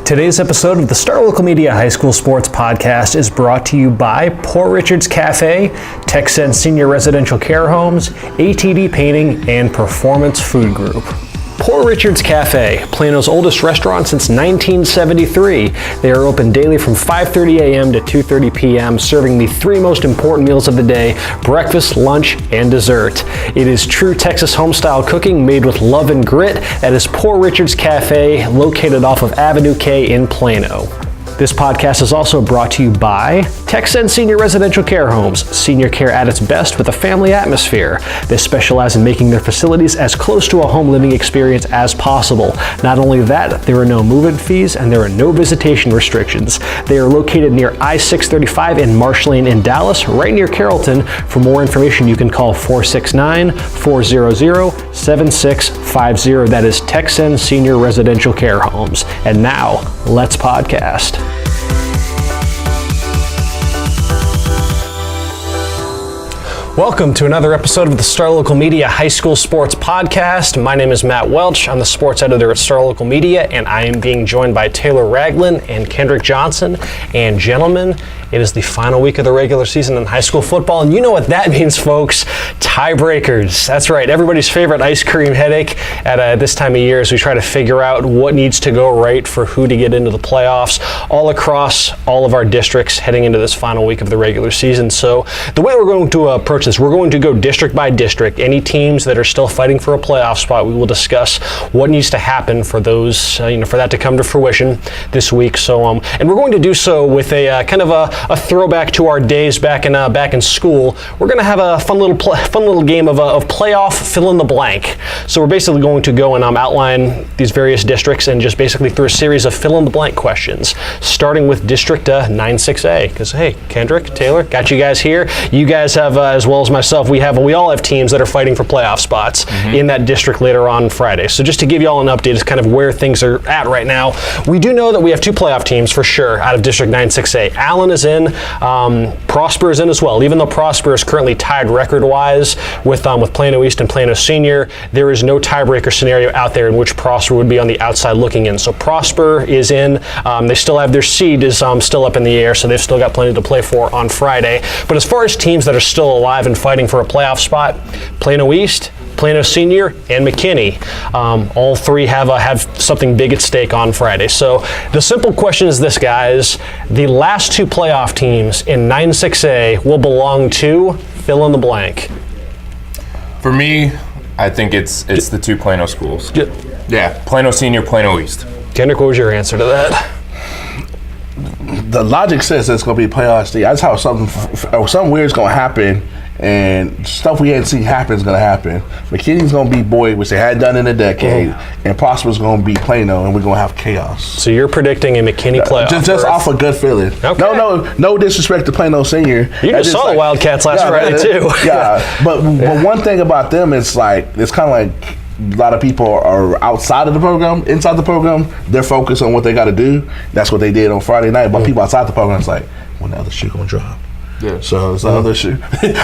Today's episode of the Star Local Media High School Sports Podcast is brought to you by Port Richards Cafe, Texan Senior Residential Care Homes, ATD Painting, and Performance Food Group. Port Richards Cafe, Plano's oldest restaurant since 1973. They are open daily from 5:30 a.m. to 2:30 p.m., serving the three most important meals of the day: breakfast, lunch, and dessert. It is true Texas home-style cooking made with love and grit. That is Port Richards Cafe, located off of Avenue K in Plano. This podcast is also brought to you by Texan Senior Residential Care Homes, senior care at its best with a family atmosphere. They specialize in making their facilities as close to a home living experience as possible. Not only that, there are no move-in fees and there are no visitation restrictions. They are located near I-635 in Marsh Lane in Dallas, right near Carrollton. For more information, you can call 469-400-7650. That is Texan Senior Residential Care Homes. And now, let's podcast. Welcome to another episode of the Star Local Media High School Sports Podcast. My name is Matt Welch. I'm the sports editor at Star Local Media, and I am being joined by Taylor Ragland and Kendrick Johnson. And gentlemen, it is the final week of the regular season in high school football, and you know what that means, folks. Tiebreakers. That's right, everybody's favorite ice cream headache at this time of year as we try to figure out what needs to go right for who to get into the playoffs all across all of our districts heading into this final week of the regular season. So the way we're going to approach this, we're going to go district by district. Any teams that are still fighting for a playoff spot, we will discuss what needs to happen for those, for that to come to fruition this week. So, and we're going to do so with a kind of a throwback to our days back in school. We're going to have a fun little game of playoff fill in the blank. So we're basically going to go and outline these various districts and just basically through a series of fill in the blank questions, starting with District 9-6A. Because hey, Kendrick, Taylor, got you guys here. You guys have, as well as myself, we all have teams that are fighting for playoff spots in that district later on Friday. So just to give you all an update as kind of where things are at right now, we do know that we have two playoff teams for sure out of District 9-6A. Allen is in, Prosper is in as well. Even though Prosper is currently tied record-wise with Plano East and Plano Senior, there is no tiebreaker scenario out there in which Prosper would be on the outside looking in. So Prosper is in. They still have their seed is still up in the air, so they've still got plenty to play for on Friday. But as far as teams that are still alive and fighting for a playoff spot, Plano East, Plano Senior, and McKinney. All three have something big at stake on Friday. So the simple question is this, guys. The last two playoff teams in 9-6A will belong to fill in the blank. For me, I think it's the two Plano schools. Yeah, Plano Senior, Plano East. Kendrick, what was your answer to that? The logic says it's going to be playoff state. That's how something weird's going to happen, and stuff we hadn't seen happen is going to happen. McKinney's going to be Boyd, which they hadn't done in a decade, and Prosper's going to be Plano, and we're going to have chaos. So you're predicting a McKinney playoff? Just off a gut feeling. Okay. No disrespect to Plano Senior. You just saw the Wildcats last Friday too. Yeah, but one thing about them is it's kind of like a lot of people are outside of the program. Inside the program, they're focused on what they got to do. That's what they did on Friday night. But people outside the program, it's like, when the other shoe gonna drop? Yeah. So it's the other shoe.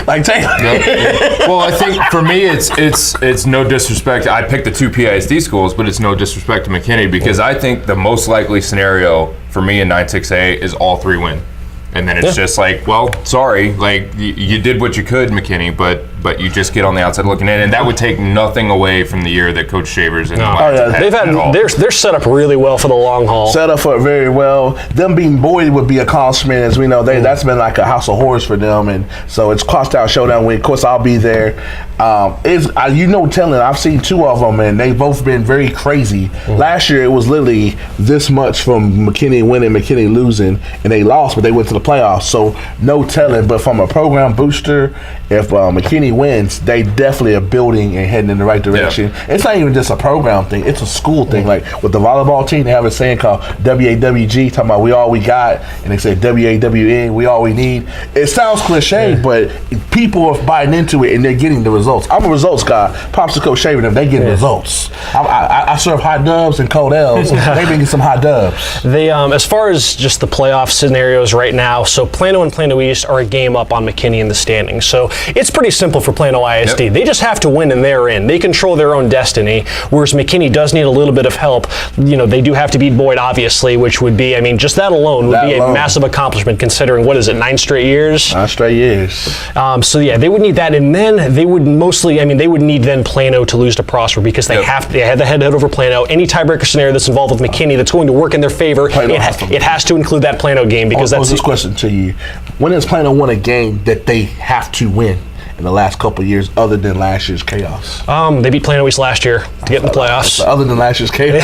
Like Taylor. Yeah. Well, I think for me, it's no disrespect. I picked the two PISD schools, but it's no disrespect to McKinney because I think the most likely scenario for me in 9-6A is all three win. And then it's just like, well, sorry, like you did what you could, McKinney, but you just get on the outside looking in, and that would take nothing away from the year that Coach Shavers and they're set up really well for the long haul. Set up for it very well. Them being Boyd would be a accomplishment, as we know. That's been like a house of horrors for them, and so it's crosstown showdown week. Of course, I'll be there. I've seen two of them, and they've both been very crazy. Last year, it was literally this much from McKinney winning, McKinney losing, and they lost, but they went to the playoffs. So no telling. But from a program booster, if McKinney wins, they definitely are building and heading in the right direction. Yeah. It's not even just a program thing; it's a school thing. Like with the volleyball team, they have a saying called WAWG, talking about we all we got, and they say WAWN, we all we need. It sounds cliche, but people are buying into it and they're getting the results. I'm a results guy. Props to Coach Shaving them; they getting results. I serve hot dubs and cold L's. They bring some hot dubs. They, as far as just the playoff scenarios right now, so Plano and Plano East are a game up on McKinney in the standings. So it's pretty simple example for Plano ISD. Yep. They just have to win and they're in. They control their own destiny, whereas McKinney does need a little bit of help. They do have to beat Boyd, obviously, which would be, just that alone would be a massive accomplishment considering, 9 straight years? 9 straight years. So yeah, they would need that, and then they would they would need then Plano to lose to Prosper because they had the head-to-head over Plano. Any tiebreaker scenario that's involved with McKinney that's going to work in their favor, it has to include that Plano game because I'll pose this question to you. When has Plano won a game that they have to win in the last couple of years other than last year's chaos? They beat Plano East last year to get in the playoffs. Other than last year's chaos?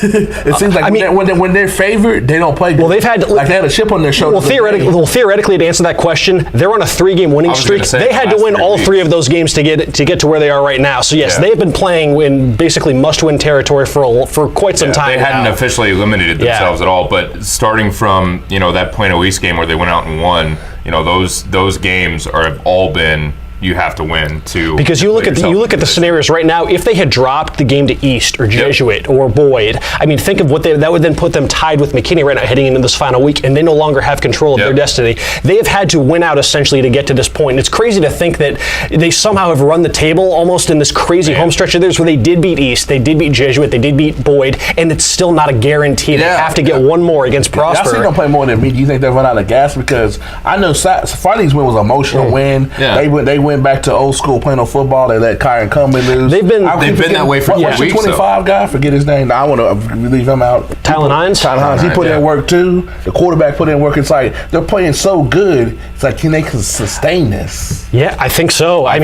It seems like when they're favored, they don't play good. Well, they had a chip on their shoulder. Well, theoretically, to answer that question, they're on a 3-game winning streak. They had to win all 3 of those games to get to where they are right now. So yes, they've been playing in basically must-win territory for quite some time. They hadn't officially eliminated themselves at all, but starting from that Plano East game where they went out and won, those games have all been. You have to win because you look at the scenarios right now. If they had dropped the game to East or Jesuit or Boyd, think of what that would then put them tied with McKinney right now heading into this final week, and they no longer have control of their destiny. They have had to win out essentially to get to this point. And it's crazy to think that they somehow have run the table almost in this crazy home stretch of theirs where they did beat East, they did beat Jesuit, they did beat Boyd, and it's still not a guarantee. They have to get one more against Prosper. Y'all see them play more than me. Do you think they'll run out of gas? Because I know Friday's win was an emotional win. Yeah. They went back to old school Plano football. They let Kyron Cummings lose. They've been that way for 4 weeks. What's the 25 guy? Forget his name. I want to leave him out. Tyler Hines. He put in work too. The quarterback put in work. It's like they're playing so good. It's like, can they sustain this? Yeah, I think so. I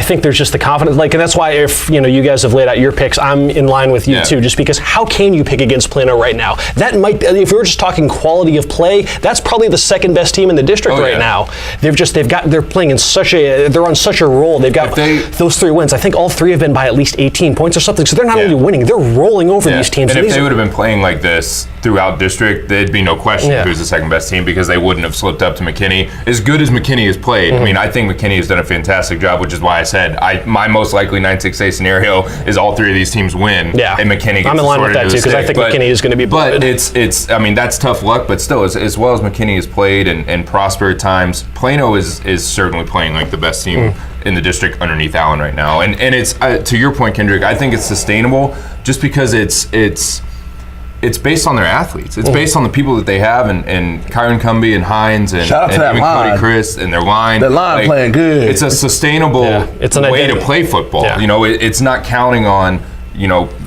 think there's just the confidence. And that's why if you guys have laid out your picks, I'm in line with you too. Just because how can you pick against Plano right now? That might, if we were just talking quality of play, that's probably the second best team in the district right now. They're playing in they're on such a roll. They've got those 3 wins. I think all 3 have been by at least 18 points or something. So they're not only winning, they're rolling over these teams. And if they would have been playing like this throughout district, there'd be no question who's the second best team because they wouldn't have slipped up to McKinney. As good as McKinney has played, I think McKinney has done a fantastic job, which is why I said my most likely 9-6A scenario is all 3 of these teams win. Yeah. And McKinney gets I'm in line with that too because I think McKinney is going to be But it's that's tough luck, but still, as well as McKinney has played and Prosper at times, Plano is certainly playing like the best team in the district underneath Allen right now. And it's to your point, Kendrick, I think it's sustainable just because it's based on their athletes. It's based on the people that they have and Kyron Cumbie and Hines and shout out to that line. Cody Chris and their line. The line playing good. It's a sustainable way to play football. Yeah. It's not counting on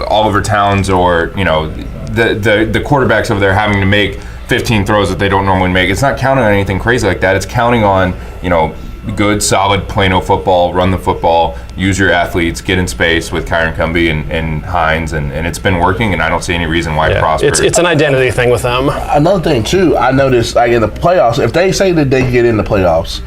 Oliver Towns or the quarterbacks over there having to make 15 throws that they don't normally make. It's not counting on anything crazy like that. It's counting on good, solid Plano football, run the football, use your athletes, get in space with Kyron Cumbie and Hines, and it's been working, and I don't see any reason why Prosper. It's an identity thing with them. Another thing, too, I noticed, in the playoffs, if they say that they get in the playoffs,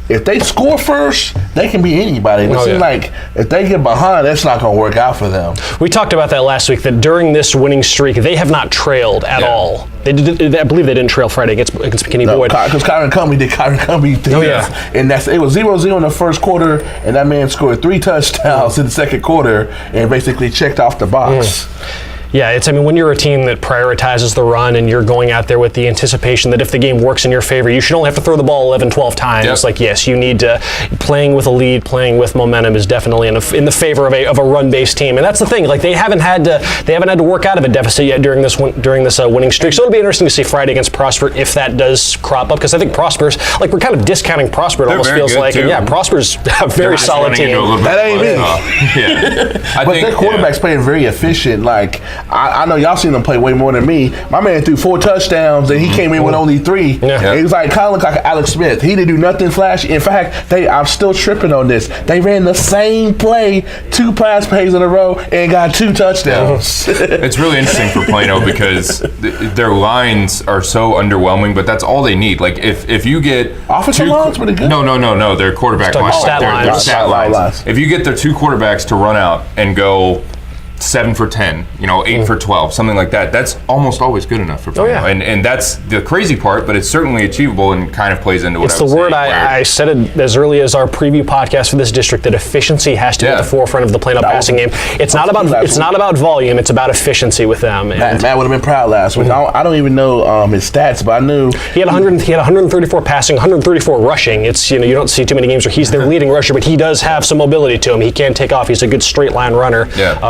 if they score first, they can beat anybody. It seems like if they get behind, that's not going to work out for them. We talked about that last week, that during this winning streak, they have not trailed at all. I believe they didn't trail Friday against McKinney Boyd. Because Kyron Cumbie did Kyron Cumbie things. And it was 0-0 in the first quarter, and that man scored 3 touchdowns in the second quarter and basically checked off the box. Yeah, when you're a team that prioritizes the run and you're going out there with the anticipation that if the game works in your favor, you should only have to throw the ball 11, 12 times. Yep. Yes, you need to, playing with a lead, playing with momentum is definitely in the favor of a run-based team. And that's the thing, they haven't had to work out of a deficit yet during this winning streak. So it'll be interesting to see Friday against Prosper if that does crop up, because I think Prosper's, we're kind of discounting Prosper, it almost feels like. And Prosper's a very solid team. That ain't me. But their quarterback's playing very efficient. I know y'all seen them play way more than me. My man threw 4 touchdowns and he came in with only 3. Yeah. It was kind of looked like Alex Smith. He didn't do nothing flashy. In fact, I'm still tripping on this. They ran the same play 2 pass plays in a row and got 2 touchdowns. It's really interesting for Plano because their lines are so underwhelming, but that's all they need. If you get offensive lines pretty good. No, their quarterback lines. Stat lines. If you get their 2 quarterbacks to run out and go 7 for 10, 8 for 12, something like that. That's almost always good enough for Plano. yeah. And that's the crazy part, but it's certainly achievable and kind of plays into what It's the word I said it as early as our preview podcast for this district, that efficiency has to be at the forefront of the Plano passing game. It's not about volume, it's about efficiency with them. Matt would have been proud last week. I don't even know his stats, but I knew he had 134 passing, 134 rushing. It's you don't see too many games where he's their leading rusher, but he does have some mobility to him. He can take off. He's a good straight line runner.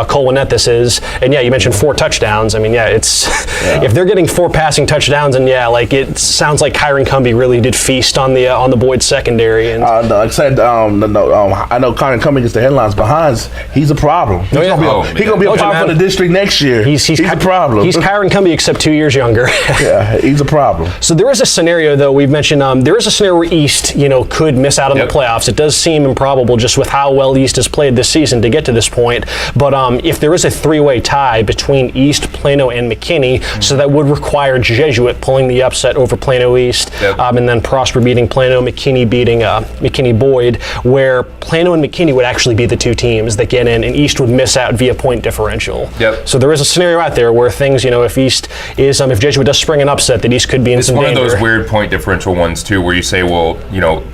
Cole Winnett this is, and you mentioned 4 touchdowns. I mean, if they're getting 4 passing touchdowns, and it sounds like Kyron Cumbie really did feast on the Boyd secondary. And like I said, I know Kyron Cumbie gets the headlines behind. He's a problem. He's gonna be a problem for the district next year. He's a problem. He's Kyron Cumbie, except 2 years younger. Yeah, he's a problem. So there is a scenario, though, we've mentioned, there is a scenario where East, could miss out on the playoffs. It does seem improbable just with how well East has played this season to get to this point. But if there is a 3-way tie between East, Plano, and McKinney, so that would require Jesuit pulling the upset over Plano East, and then Prosper beating Plano, McKinney beating McKinney Boyd, where Plano and McKinney would actually be the 2 teams that get in, and East would miss out via point differential. So there is a scenario out there where things, if East is, if Jesuit does spring an upset, that East could be in some danger. It's one of those weird point differential ones too, where you say, well,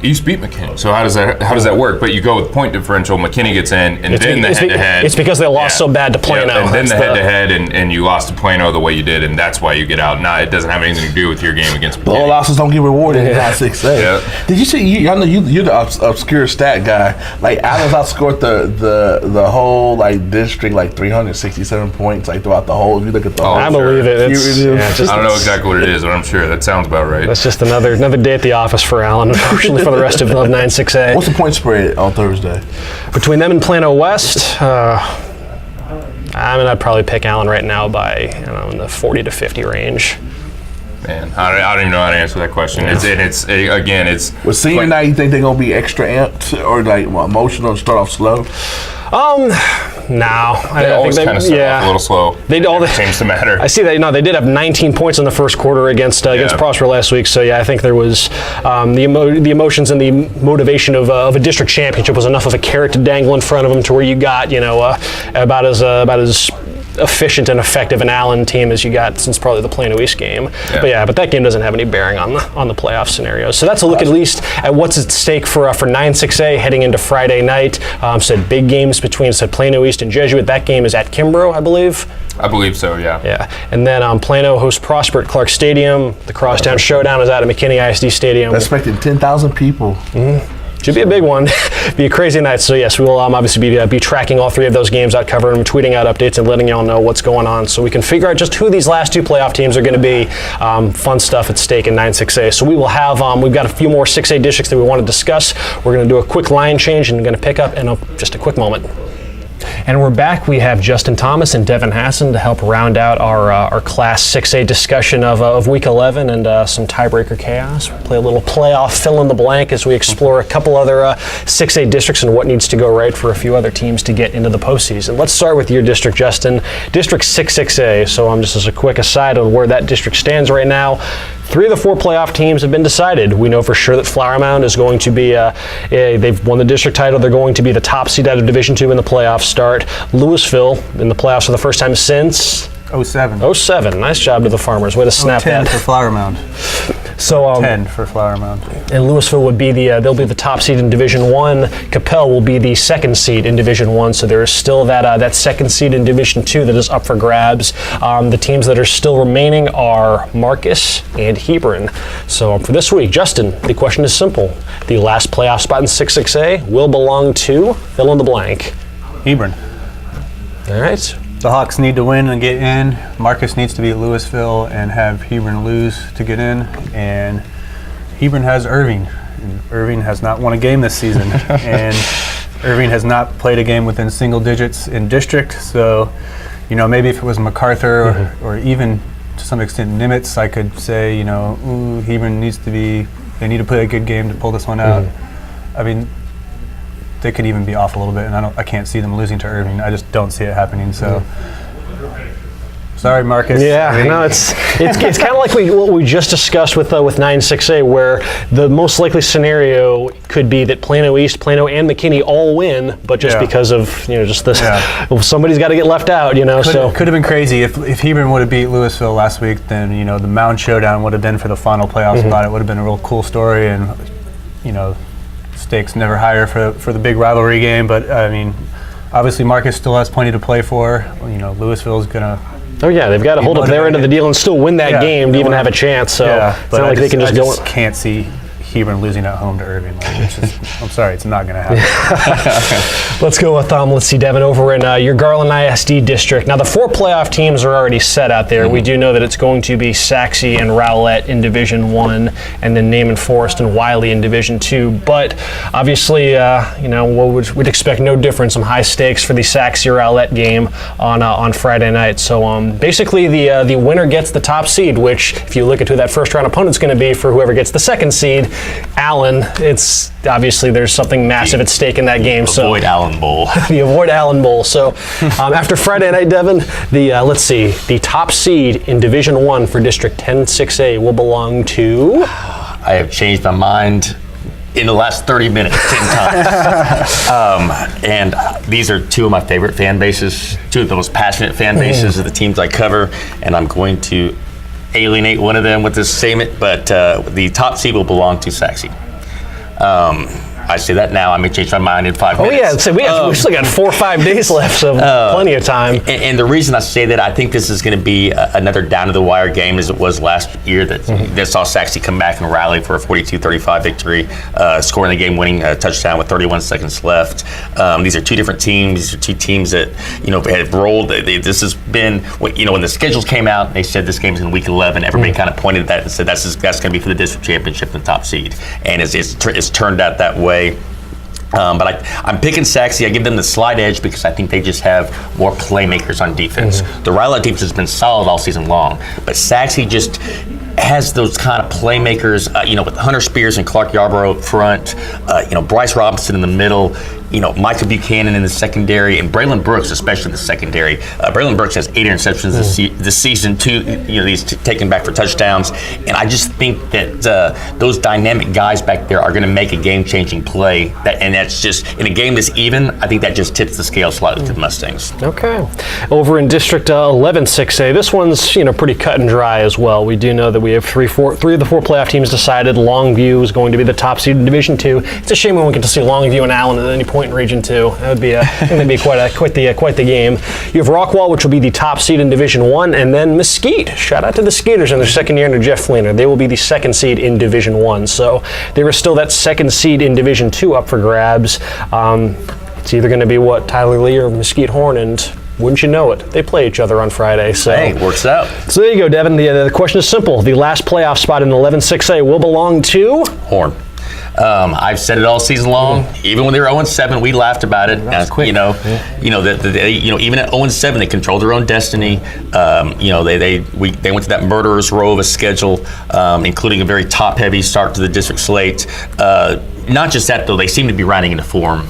East beat McKinney, so how does that work? But you go with point differential, McKinney gets in, and then the head-to-head. It's because they lost so bad to Plano. And then the head-to-head, and you lost to Plano the way you did, and that's why you get out. Now, it doesn't have anything to do with your game against McKinney. Blow losses don't get rewarded in 9-6A. Did you see? I know you're the obscure stat guy. Like Allen's outscored the whole district 367 points throughout the whole. If you look at the whole, I believe it. I don't know exactly what it is, but I'm sure that sounds about right. That's just another day at the office for Allen, unfortunately, for the rest of 9-6A. What's the point spread on Thursday between them and Plano West? I'd probably pick Allen right now by in the 40 to 50 range. Man, I don't even know how to answer that question. It's with senior night, you think they're gonna be extra amped or emotional and start off slow? No, I always kind of start off a little slow. Seems to matter. I see that. They did have 19 points in the first quarter against Prosper last week. So I think there was the emotions and the motivation of a district championship was enough of a carrot to dangle in front of them to where you got about as efficient and effective an Allen team as you got since probably the Plano East game. But that game doesn't have any bearing on the playoff scenario. So that's a look at least at what's at stake for 9-6A heading into Friday night. Said big games between Plano East and Jesuit. That game is at Kimbrough, I believe. I believe so, yeah. Yeah, and then Plano hosts Prosper at Clark Stadium. The Crosstown Showdown is out at McKinney ISD Stadium. Expecting 10,000 people. Should be a big one. Be a crazy night. So yes, we will obviously be tracking all 3 of those games out, covering them, tweeting out updates, and letting y'all know what's going on, so we can figure out just who these last 2 playoff teams are going to be. Fun stuff at stake in 9-6A. So we will have we've got a few more 6A districts that we want to discuss. We're going to do a quick line change and going to pick up in just a quick moment. And we're back. We have Justin Thomas and Devin Hassan to help round out our Class 6A discussion of Week 11 and some tiebreaker chaos. We'll play a little playoff fill in the blank as we explore a couple other 6A districts and what needs to go right for a few other teams to get into the postseason. Let's start with your district, Justin. District 6A. So just as a quick aside on where that district stands right now, 3 of the 4 playoff teams have been decided. We know for sure that Flower Mound is going to be, they've won the district title. They're going to be the top seed out of Division II in the playoff start. Louisville in the playoffs for the first time since 07. Nice job to the Farmers. Way to snap 10 that. for Flower Mound. So 10 for Flower Mound. And Louisville would be they'll be the top seed in Division I. Capel will be the second seed in Division I. So there is still that second seed in Division II that is up for grabs. The teams that are still remaining are Marcus and Hebron. So for this week, Justin, the question is simple. The last playoff spot in 6A will belong to fill in the blank. Hebron. All right. The Hawks need to win and get in. Marcus needs to beat Louisville and have Hebron lose to get in. And Hebron has Irving. And Irving has not won a game this season. And Irving has not played a game within single digits in district. So, maybe if it was MacArthur or even to some extent Nimitz, I could say, Hebron they need to play a good game to pull this one out. I mean, they could even be off a little bit, and I can't see them losing to Irving. I just don't see it happening. So Sorry, Marcus. Yeah, no, it's kind of like what we just discussed with 9-6A, where the most likely scenario could be that Plano East, Plano, and McKinney all win, but just because of just this, somebody's got to get left out. Could have been crazy if Hebron would have beat Louisville last week. Then the Mound Showdown would have been for the final playoff spot. It would have been a real cool story, and stakes never higher for the big rivalry game. But I mean, obviously Marcus still has plenty to play for. Louisville's gonna. Oh yeah, they've got to hold up their end of the deal and still win that game to even have a chance. So it's not like they can just go. I just can't see Hebron losing at home to Irving. I'm sorry, it's not going to happen. Let's go with let's see, Devin, over in your Garland ISD district. Now the 4 playoff teams are already set out there. We do know that it's going to be Sachse-Rowlett in Division 1, and then Naaman Forest and Wiley in Division 2. But obviously, we'd expect no difference. Some high stakes for the Sachse-Rowlett game on Friday night. So basically, the winner gets the top seed. Which, if you look at who that first round opponent's going to be for whoever gets the second seed. Allen, it's obviously there's something massive at stake in that game. Avoid Allen Bowl. The Avoid Allen Bowl. So after Friday night, Devin, the top seed in Division 1 for District 10-6A will belong to. I have changed my mind in the last 30 minutes 10 times. And these are 2 of my favorite fan bases, 2 of the most passionate fan bases of the teams I cover, and I'm going to alienate one of them with this statement, but the top seed will belong to Sachse. I say that now. I may change my mind in 5 minutes. Oh yeah, so we still got 4 or 5 days left, so plenty of time. And the reason I say that, I think this is going to be another down-to-the-wire game as it was last year that saw Sachse come back and rally for a 42-35 victory, scoring the game-winning touchdown with 31 seconds left. These are 2 different teams. These are 2 teams that have rolled. This has been when the schedules came out, they said this game's in week 11. Everybody kind of pointed at that and said that's going to be for the district championship and the top seed, and it's turned out that way. But I'm picking Sachse. I give them the slight edge because I think they just have more playmakers on defense. The Rowlett defense has been solid all season long, but Sachse just has those kind of playmakers, with Hunter Spears and Clark Yarborough up front, Bryce Robinson in the middle, Micah Buchanan in the secondary, and Braylon Brooks, especially in the secondary. Braylon Brooks has 8 interceptions this season, 2, he's taken back for touchdowns. And I just think that those dynamic guys back there are going to make a game-changing play. And that's just, in a game that's even, I think that just tips the scale slightly to the Mustangs. Okay. Over in District 11-6A, this one's, pretty cut and dry as well. We do know that we have 3 of the 4 playoff teams decided. Longview is going to be the top seed in Division 2. It's a shame we won't get to see Longview and Allen at any point in Region 2. That would be quite the game. You have Rockwall, which will be the top seed in Division 1, and then Mesquite. Shout out to the Skeeters in their second year under Jeff Fleener. They will be the second seed in Division 1. So there is still that second seed in Division 2 up for grabs. It's either going to be Tyler Lee or Mesquite Horn, and wouldn't you know it, they play each other on Friday. So hey, works out. So there you go, Devin. The question is simple. The last playoff spot in 11-6A will belong to Horn. I've said it all season long. Even when they were 0-7, we laughed about it. That was quick. Even at 0-7, they control their own destiny. They went to that murderer's row of a schedule, including a very top-heavy start to the district slate. Not just that, though, they seem to be riding into form.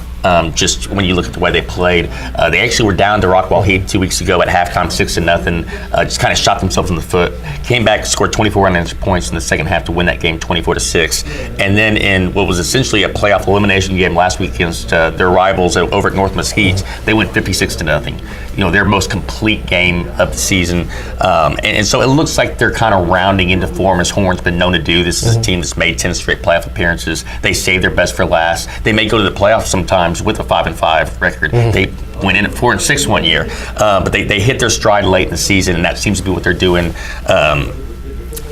Just when you look at the way they played, they actually were down to Rockwall Heat 2 weeks ago at halftime, 6-0. Just kind of shot themselves in the foot. Came back, scored 24 unanswered points in the second half to win that game 24-6. And then in what was essentially a playoff elimination game last week against their rivals over at North Mesquite, they went 56-0. Their most complete game of the season. And so it looks like they're kind of rounding into form, as Horn's been known to do. This is a team that's made 10 straight playoff appearances. They save their best for last. They may go to the playoffs sometimes with a 5-5 record. They went in at 4-6 one year, but they hit their stride late in the season, and that seems to be what they're doing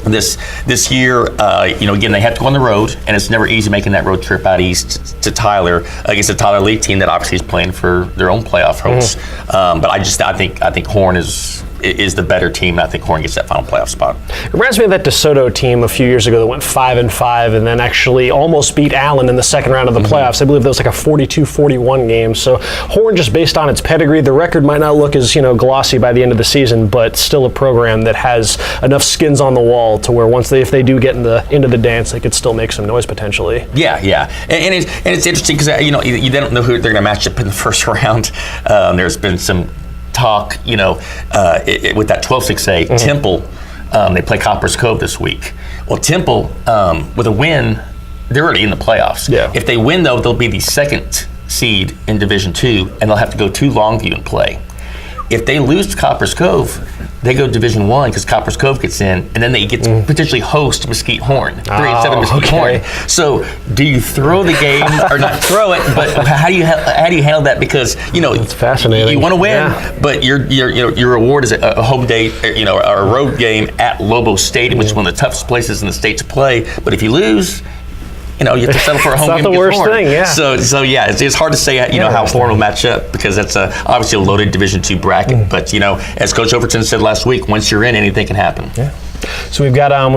this year. Again, they have to go on the road, and it's never easy making that road trip out east to Tyler against a Tyler League team that obviously is playing for their own playoff hopes. But I think Horn is the better team, and I think Horn gets that final playoff spot. It reminds me of that DeSoto team a few years ago that went 5-5 and then actually almost beat Allen in the second round of the playoffs. I believe that was like a 42-41 game. So Horn, just based on its pedigree, the record might not look as glossy by the end of the season, but still a program that has enough skins on the wall to where if they do get into the dance, they could still make some noise potentially. Yeah, and it's interesting because you don't know who they're going to match up in the first round. There's been some talk, with that 12-6A, Temple, they play Copper's Cove this week. Well, Temple, with a win, they're already in the playoffs. Yeah. If they win, though, they'll be the second seed in Division II, and they'll have to go to Longview and play. If they lose to Copper's Cove, they go to Division I because Copper's Cove gets in, and then they get to potentially host Mesquite Horn, 3-7 Mesquite Horn. So, do you throw the game or not throw it? But how do you handle that? Because it's fascinating. You want to win, but your reward is a home day, or a road game at Lobo Stadium, which is one of the toughest places in the state to play. But if you lose, you have to settle for a home game. It's not the worst thing, yeah. So yeah, it's hard to say, how Horn will match up because that's obviously a loaded Division II bracket. But as Coach Overton said last week, once you're in, anything can happen. Yeah. So we've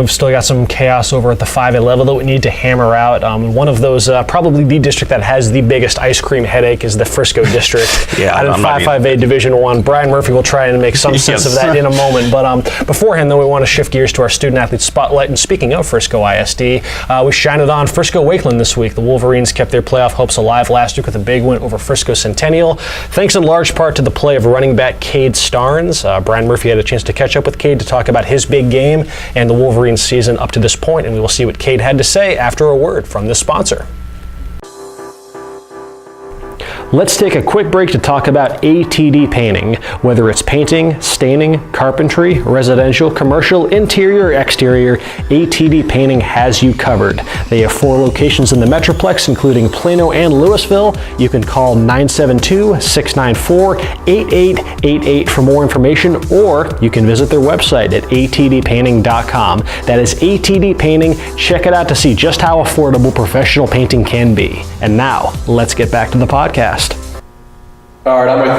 still got some chaos over at the 5A level that we need to hammer out. One of those, probably the district that has the biggest ice cream headache is the Frisco district. Out in 5A Division I. Brian Murphy will try and make some sense of that in a moment. But beforehand, though, we want to shift gears to our student athlete spotlight. And speaking of Frisco ISD, we shined it on Frisco Wakeland this week. The Wolverines kept their playoff hopes alive last week with a big win over Frisco Centennial, thanks in large part to the play of running back Cade Starnes. Brian Murphy had a chance to catch up with Cade to talk about his big game and the Wolverines season up to this point, and we will see what Cade had to say after a word from this sponsor. Let's take a quick break to talk about ATD Painting. Whether it's painting, staining, carpentry, residential, commercial, interior, exterior, ATD Painting has you covered. They have 4 locations in the Metroplex, including Plano and Louisville. You can call 972-694-8888 for more information, or you can visit their website at atdpainting.com. That is ATD Painting. Check it out to see just how affordable professional painting can be. And now, let's get back to the podcast. All right, I'm with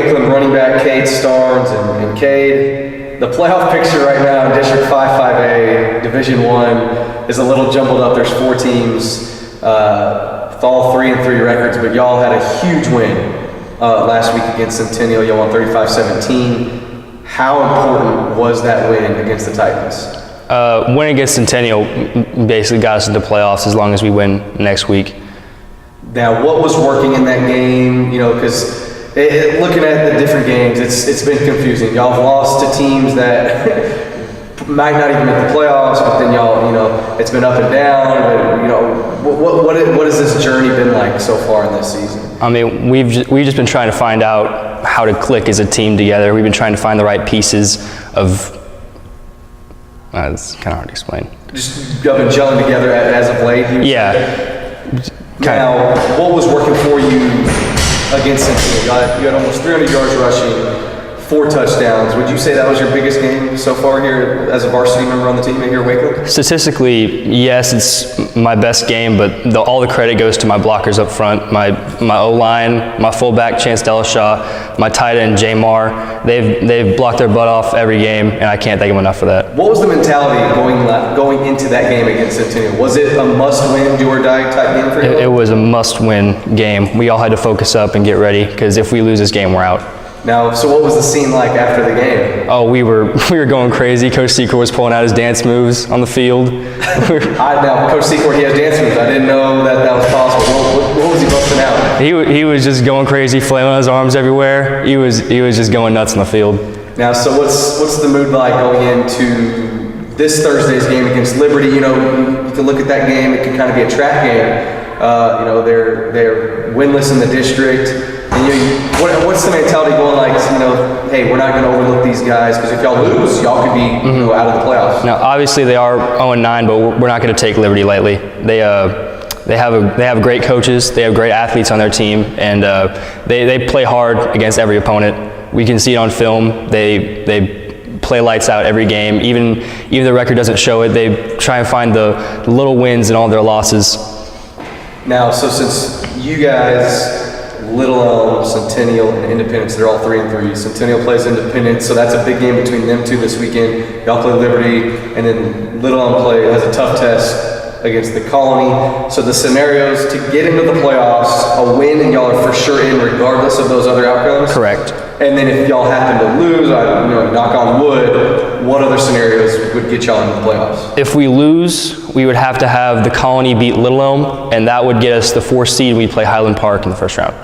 Wakeland running back Cade Starnes and Cade. The playoff picture right now in District 5A, Division I, is a little jumbled up. There's 4 teams, with all 3-3 records, but y'all had a huge win last week against Centennial. Y'all won 35-17. How important was that win against the Titans? Winning against Centennial basically got us into playoffs as long as we win next week. Now, what was working in that game? Because looking at the different games, it's been confusing. Y'all have lost to teams that might not even make the playoffs, but then y'all, it's been up and down. But, what has this journey been like so far in this season? I mean, we've just been trying to find out how to click as a team together. We've been trying to find the right pieces of. It's kind of hard to explain. Just y'all been gelling together as of late. Yeah. Now, what was working for you against Cincinnati? You had almost 300 yards rushing, 4 touchdowns. Would you say that was your biggest game so far here as a varsity member on the team here at Wakeland? Statistically, yes, it's my best game, but all the credit goes to my blockers up front, my O-line, my fullback Chance Delishaw, my tight end Jamar. They've blocked their butt off every game, and I can't thank them enough for that. What was the mentality going into that game against Centennial? Was it a must-win, do-or-die type game for you? It was a must-win game. We all had to focus up and get ready, because if we lose this game, we're out. Now, so what was the scene like after the game? Oh, we were going crazy. Coach Secor was pulling out his dance moves on the field. Now, Coach Secor, he has dance moves. I didn't know that was possible. What was he busting out? He was just going crazy, flailing his arms everywhere. He was just going nuts on the field. Now, so what's the mood like going into this Thursday's game against Liberty? You can look at that game. It could kind of be a trap game. They're winless in the district. And what's the mentality going like, hey, we're not going to overlook these guys because if y'all lose, y'all could be out of the playoffs. Now, obviously they are 0-9, but we're not going to take Liberty lightly. They have great coaches, they have great athletes on their team, and they play hard against every opponent. We can see it on film. They play lights out every game. Even the record doesn't show it. They try and find the little wins in all their losses. Now, so since you guys, Little Elm, Centennial, and Independence, they're all 3-3. Centennial plays Independence, so that's a big game between them two this weekend. Y'all play Liberty, and then Little Elm has a tough test against the Colony. So the scenarios to get into the playoffs, a win, and y'all are for sure in regardless of those other outcomes. Correct. And then if y'all happen to lose, knock on wood, what other scenarios would get y'all into the playoffs? If we lose, we would have to have the Colony beat Little Elm, and that would get us the 4th seed. We play Highland Park in the first round.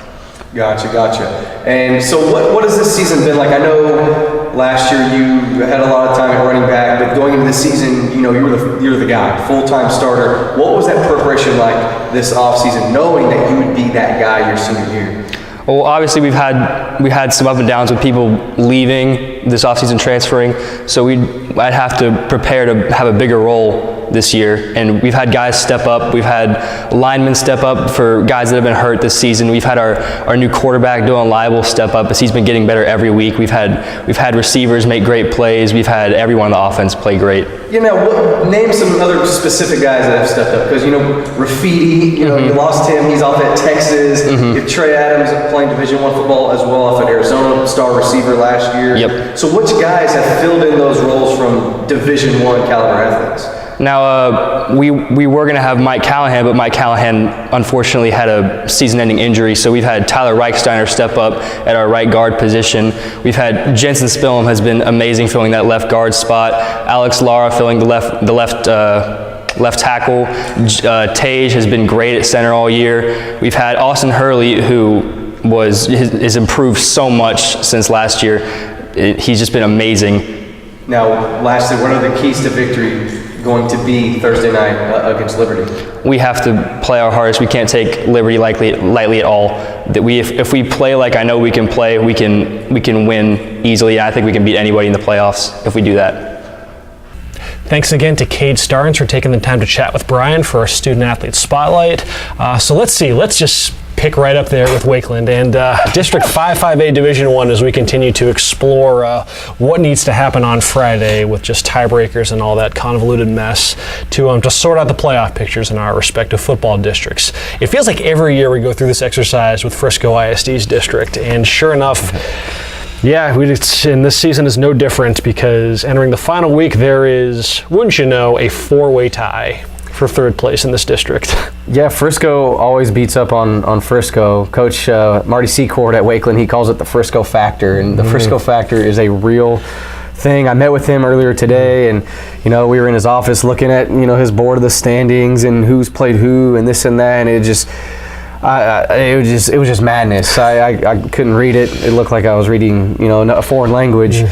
Gotcha. And so what has this season been like? I know last year you had a lot of time at running back, but going into this season, you're the guy, full-time starter. What was that preparation like this offseason, knowing that you would be that guy your senior year? Well, obviously we had some up and downs with people leaving this offseason, transferring, so I'd have to prepare to have a bigger role this year. And we've had guys step up. We've had linemen step up for guys that have been hurt this season. We've had our new quarterback, Dylan Leibel, step up as he's been getting better every week. We've had receivers make great plays. We've had everyone on the offense play great. Name some other specific guys that have stepped up, because Rafidi, you lost him. He's off at Texas. You have Trey Adams playing Division I football as well off at Arizona, star receiver last year. Yep. So which guys have filled in those roles from Division I caliber athletes? Now, we were going to have Mike Callahan, but Mike Callahan unfortunately had a season-ending injury, so we've had Tyler Reichsteiner step up at our right guard position. We've had Jensen Spillum has been amazing filling that left guard spot. Alex Lara filling the left tackle. Tage has been great at center all year. We've had Austin Hurley, who has improved so much since last year. He's just been amazing. Now, lastly, what are the keys to victory going to be Thursday night against Liberty? We have to play our hardest. We can't take Liberty lightly at all. That if we play like I know we can play, we can win easily. I think we can beat anybody in the playoffs if we do that. Thanks again to Cade Starnes for taking the time to chat with Brian for our Student Athlete Spotlight. So let's just pick right up there with Wakeland and District 5-5A Division I as we continue to explore what needs to happen on Friday with just tiebreakers and all that convoluted mess to sort out the playoff pictures in our respective football districts. It feels like every year we go through this exercise with Frisco ISD's district, and sure enough, and this season is no different, because entering the final week there is, wouldn't you know, a 4-way tie for third place in this district. Yeah, Frisco always beats up on Frisco. Coach Marty Secord at Wakeland, he calls it the Frisco factor, and the Frisco factor is a real thing. I met with him earlier today, and we were in his office looking at his board of the standings and who's played who and this and that, and it was just madness. I couldn't read it. It looked like I was reading a foreign language.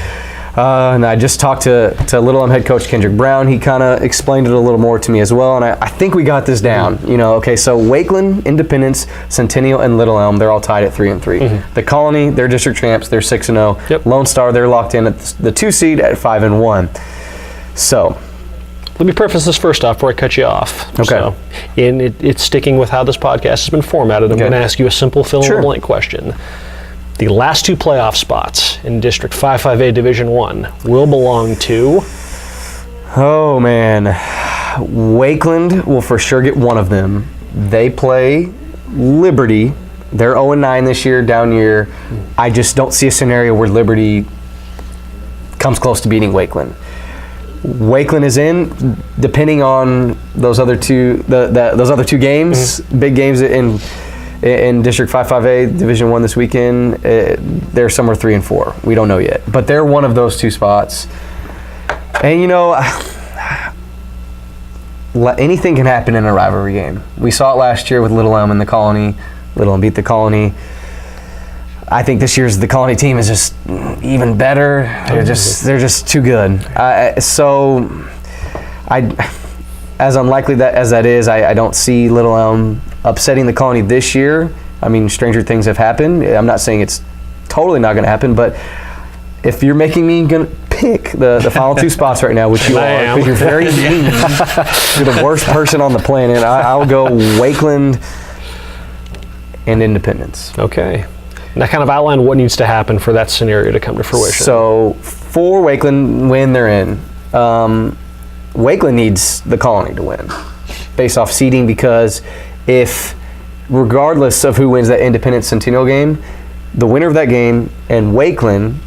And I just talked to Little Elm head coach Kendrick Brown. He kind of explained it a little more to me as well, and I think we got this down. Okay, so Wakeland, Independence, Centennial, and Little Elm, they're all tied at 3-3. The Colony, they're district champs, they're 6-0. Yep. Lone Star, they're locked in at the 2 seed at 5-1. So let me preface this first off before I cut you off. Okay. So, it's sticking with how this podcast has been formatted. I'm going to ask you a simple fill-in-the-blank question. The last 2 playoff spots in District 5-5A Division I will belong to... Oh, man. Wakeland will for sure get one of them. They play Liberty. They're 0-9 this year, down year. I just don't see a scenario where Liberty comes close to beating Wakeland. Wakeland is in, depending on those other two games, big games in District 5-5A Division I this weekend. They're somewhere 3-4. We don't know yet, but they're one of those 2 spots. And anything can happen in a rivalry game. We saw it last year with Little Elm and the Colony. Little Elm beat the Colony. I think this year's the Colony team is just even better. They're just too good. As unlikely as that is, I don't see Little Elm upsetting the Colony this year. I mean, stranger things have happened. I'm not saying it's totally not going to happen, but if you're making me gonna pick the final 2 spots right now, which you are, because you're very mean, you're the worst person on the planet, I'll go Wakeland and Independence. Okay. Now kind of outline what needs to happen for that scenario to come to fruition. So for Wakeland, when they're in, Wakeland needs the Colony to win based off seeding, because if, regardless of who wins that Independence Centennial game, the winner of that game and Wakeland,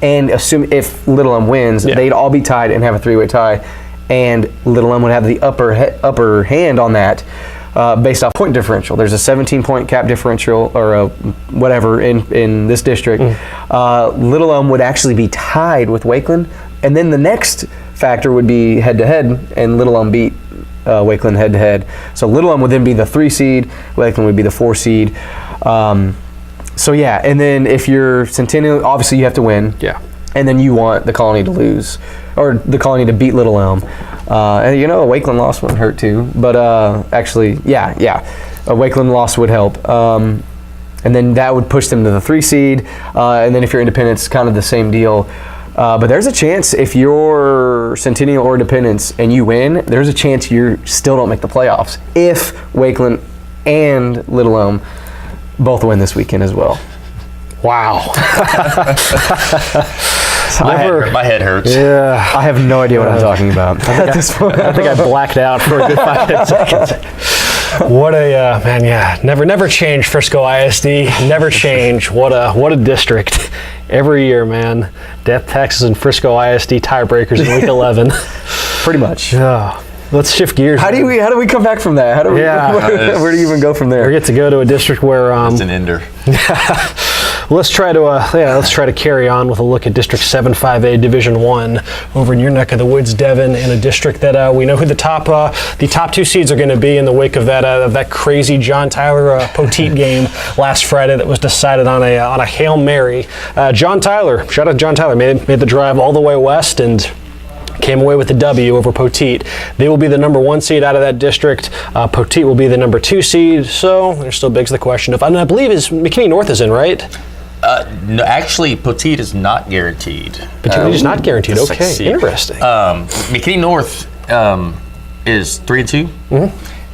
and assume if Little Elm wins, they'd all be tied and have a 3-way tie, and Little Elm would have the upper hand on that based off point differential. There's a 17-point cap differential or whatever in this district. Little Elm would actually be tied with Wakeland, and then the next factor would be head-to-head, and Little Elm beat Wakeland head-to-head. So Little Elm would then be the 3 seed, Wakeland would be the 4 seed. So yeah, and then if you're Centennial, obviously you have to win. Yeah. And then you want the Colony to lose, or the Colony to beat Little Elm. And a Wakeland loss wouldn't hurt too. But actually, a Wakeland loss would help. And then that would push them to the 3 seed. And then if you're Independence, kind of the same deal. But there's a chance if you're Centennial or Independence and you win, there's a chance you still don't make the playoffs if Wakeland and Little Elm both win this weekend as well. Wow. My head hurts. Yeah. I have no idea what I'm talking about at this point. I think I blacked out for a good 5 seconds. What a man! Yeah, never change. Frisco ISD, never change. What a district. Every year, man. Death taxes and Frisco ISD tiebreakers in week 11. Pretty much. Let's shift gears. How do we come back from that? Where do you even go from there? We get to go to a district where It's an ender. let's try to carry on with a look at District 7-5A Division 1 over in your neck of the woods, Devin, in a district that we know who the top 2 seeds are going to be in the wake of that crazy John Tyler Poteet game last Friday that was decided on a Hail Mary. John Tyler, shout out to John Tyler, made the drive all the way west and came away with the W over Poteet. They will be the number 1 seed out of that district. Poteet will be the number 2 seed. So there still begs the question of, and I believe McKinney North is in, right? No, actually, Poteet is not guaranteed. Poteet is not guaranteed. Okay, seed. interesting. McKinney North is 3-2,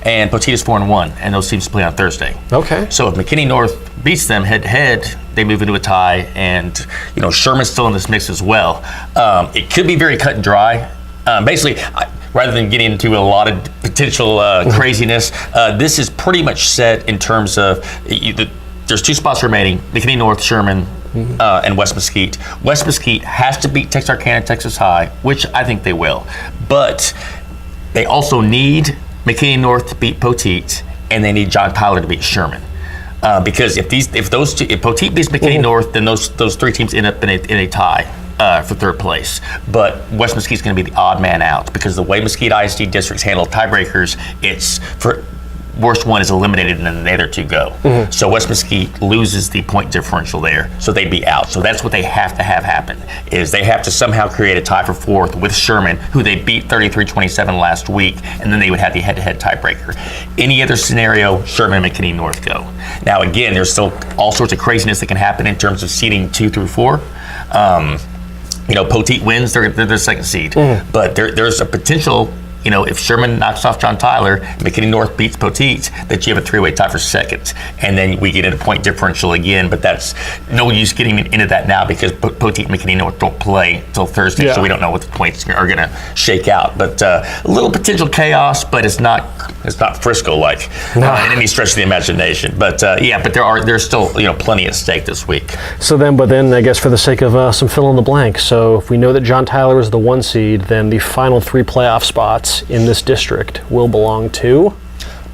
and Poteet is 4-1, and those teams play on Thursday. Okay. So if McKinney North beats them head-to-head, they move into a tie, and Sherman's still in this mix as well. It could be very cut and dry. Basically, rather than getting into a lot of potential craziness, this is pretty much set in terms of there's 2 spots remaining: McKinney North, Sherman, and West Mesquite. West Mesquite has to beat Texarkana, Texas High, which I think they will, but they also need McKinney North to beat Poteet, and they need John Tyler to beat Sherman. Because if Poteet beats McKinney North, then those 3 teams end up in a tie for 3rd place. But West Mesquite's going to be the odd man out because the way Mesquite ISD districts handle tiebreakers, it's for worst one is eliminated and then the other 2 go. So West Mesquite loses the point differential there, so they'd be out. So that's what they have to have happen, is they have to somehow create a tie for 4th with Sherman, who they beat 33-27 last week, and then they would have the head-to-head tiebreaker. Any other scenario, Sherman and McKinney North go. Now again, there's still all sorts of craziness that can happen in terms of seeding 2 through 4. Poteet wins, they're the 2nd seed. But there's a potential, if Sherman knocks off John Tyler, McKinney North beats Poteet, that you have a 3-way tie for 2nd. And then we get into point differential again, but that's no use getting into that now because Poteet and McKinney North don't play till Thursday, so we don't know what the points are going to shake out. But a little potential chaos, but it's not Frisco-like in any stretch of the imagination. But there's still plenty at stake this week. So then I guess for the sake of some fill in the blank, so if we know that John Tyler is the 1 seed, then the final 3 playoff spots in this district will belong to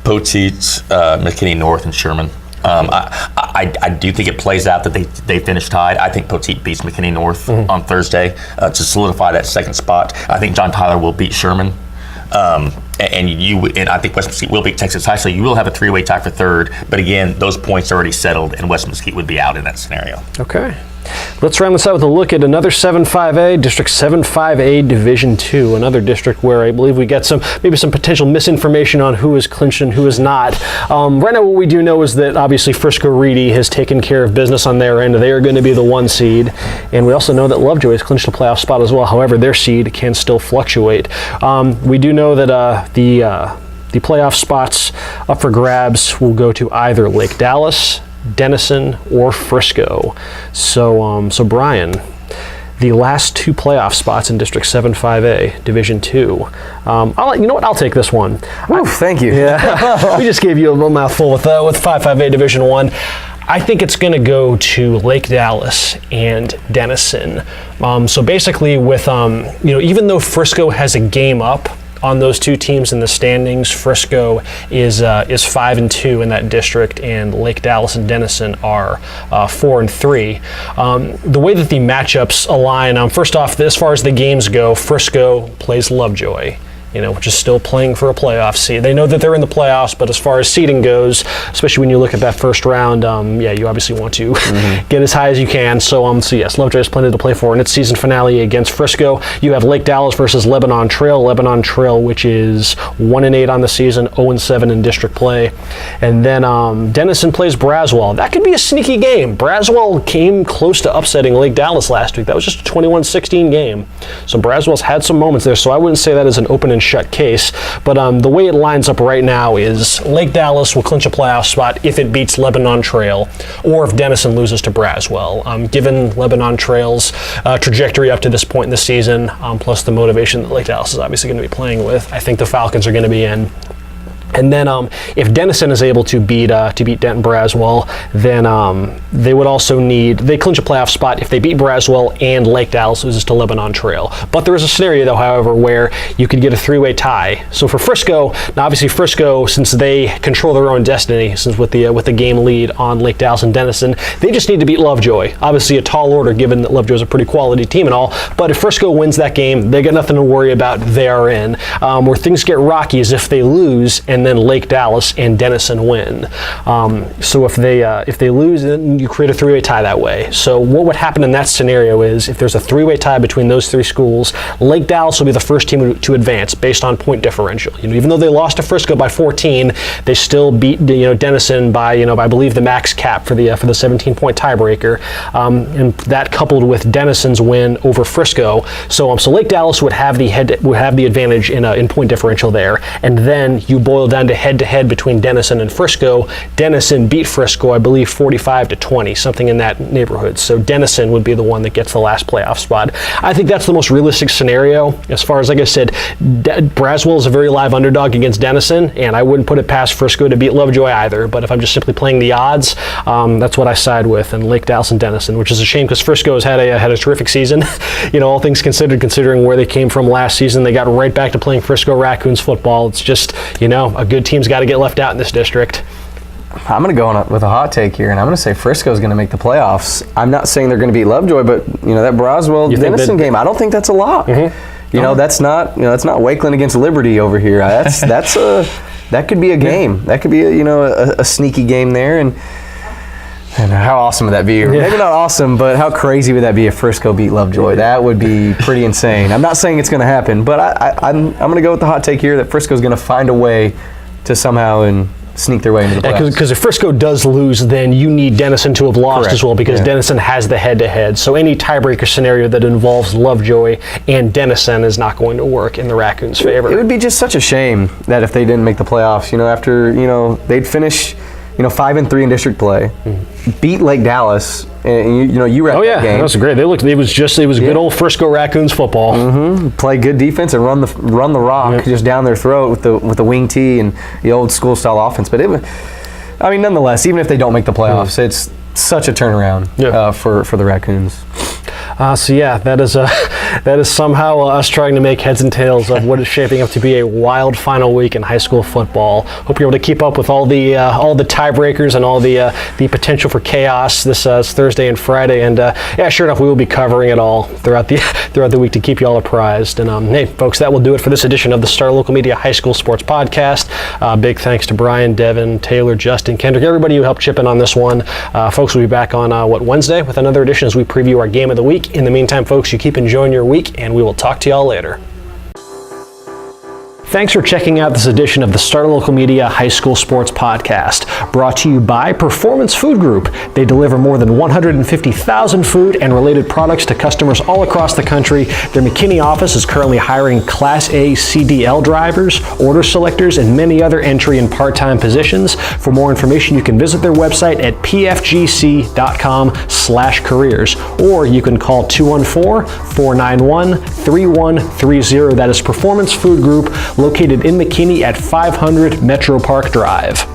Poteet, McKinney North, and Sherman. I do think it plays out that they finish tied. I think Poteet beats McKinney North on Thursday to solidify that 2nd spot. I think John Tyler will beat Sherman. And I think West Mesquite will beat Texas High, so you will have a 3-way tie for 3rd. But again, those points are already settled, and West Mesquite would be out in that scenario. Okay. Let's round this out with a look at another 7-5A, District 7-5A Division 2, another district where I believe we get maybe some potential misinformation on who is clinched and who is not. Right now what we do know is that obviously Frisco Reedy has taken care of business on their end. They are going to be the 1 seed. And we also know that Lovejoy has clinched a playoff spot as well. However, their seed can still fluctuate. We do know that the playoff spots up for grabs will go to either Lake Dallas, Denison, or Frisco. So Brian, the last 2 playoff spots in District 7-5A, Division 2. I'll take this one. Thank you. Yeah, we just gave you a mouthful with 5-5A Division 1. I think it's going to go to Lake Dallas and Denison. So basically, with even though Frisco has a game up on those 2 teams in the standings, Frisco is 5-2 in that district, and Lake Dallas and Denison are 4-3. The way that the matchups align, first off, as far as the games go, Frisco plays Lovejoy, which is still playing for a playoff seed. They know that they're in the playoffs, but as far as seeding goes, especially when you look at that first round, you obviously want to get as high as you can. So yes, Lovejoy has plenty to play for in its season finale against Frisco. You have Lake Dallas versus Lebanon Trail. Lebanon Trail, which is 1-8 on the season, 0-7 in district play. And then Denison plays Braswell. That could be a sneaky game. Braswell came close to upsetting Lake Dallas last week. That was just a 21-16 game. So Braswell's had some moments there, so I wouldn't say that is an open and shut case. But the way it lines up right now is Lake Dallas will clinch a playoff spot if it beats Lebanon Trail, or if Denison loses to Braswell. Given Lebanon Trail's trajectory up to this point in the season, plus the motivation that Lake Dallas is obviously going to be playing with, I think the Falcons are going to be in. And then if Denison is able to beat Denton Braswell, then they would also they clinch a playoff spot if they beat Braswell and Lake Dallas loses to Lebanon Trail. But there is a scenario, though, however, where you could get a 3-way tie. So for Frisco, now obviously Frisco, since they control their own destiny, since with the game lead on Lake Dallas and Denison, they just need to beat Lovejoy. Obviously a tall order given that Lovejoy is a pretty quality team and all, but if Frisco wins that game, they got nothing to worry about. They are in. Where things get rocky is if they lose and then Lake Dallas and Denison win. So if they lose, then you create a 3-way tie that way. So what would happen in that scenario is if there's a 3-way tie between those three schools, Lake Dallas will be the first team to advance based on point differential. Even though they lost to Frisco by 14, they still beat Denison by I believe the max cap for the 17-point tiebreaker, and that coupled with Denison's win over Frisco. So Lake Dallas would have the advantage in point differential there, and then you boil down to head-to-head between Denison and Frisco. Denison beat Frisco, I believe, 45-20, something in that neighborhood. So Denison would be the one that gets the last playoff spot. I think that's the most realistic scenario. As far as, like I said, Braswell is a very live underdog against Denison, and I wouldn't put it past Frisco to beat Lovejoy either. But if I'm just simply playing the odds, that's what I side with, and Lake Dallas and Denison, which is a shame because Frisco has had a terrific season. All things considered, considering where they came from last season, they got right back to playing Frisco Raccoons football. It's just, a good team's got to get left out in this district. I'm going to go with a hot take here, and I'm going to say Frisco's going to make the playoffs. I'm not saying they're going to beat Lovejoy, but that Braswell-Denison game, I don't think that's a lock. Mm-hmm. That's not Wakeland against Liberty over here. That could be a game. That could be a sneaky game there, and how awesome would that be? Yeah. Maybe not awesome, but how crazy would that be if Frisco beat Lovejoy? That would be pretty insane. I'm not saying it's going to happen, but I'm going to go with the hot take here that Frisco's going to find a way to somehow and sneak their way into the playoffs. Because if Frisco does lose, then you need Denison to have lost as well, because Denison has the head-to-head. So any tiebreaker scenario that involves Lovejoy and Denison is not going to work in the Raccoons' favor. It would be just such a shame that if they didn't make the playoffs, after they'd finish 5-3 in district play, beat Lake Dallas, and you were at that game. That was great. It was good old Frisco Raccoons football. Mm-hmm. Play good defense and run the rock just down their throat with the wing tee and the old school style offense. But nonetheless, even if they don't make the playoffs, it's such a turnaround for the Raccoons. That is somehow us trying to make heads and tails of what is shaping up to be a wild final week in high school football. Hope you're able to keep up with all the tiebreakers and all the potential for chaos this Thursday and Friday. And sure enough, we will be covering it all throughout the week to keep you all apprised. And hey, folks, that will do it for this edition of the Star Local Media High School Sports Podcast. Big thanks to Brian, Devin, Taylor, Justin, Kendrick, everybody who helped chip in on this one. Folks, we'll be back on Wednesday with another edition as we preview our game of the week. In the meantime, folks, you keep enjoying your week, and we will talk to y'all later. Thanks for checking out this edition of the Star Local Media High School Sports Podcast, brought to you by Performance Food Group. They deliver more than 150,000 food and related products to customers all across the country. Their McKinney office is currently hiring Class A CDL drivers, order selectors, and many other entry and part-time positions. For more information, you can visit their website at pfgc.com/careers, or you can call 214-491-3130. That is Performance Food Group, located in McKinney at 500 Metro Park Drive.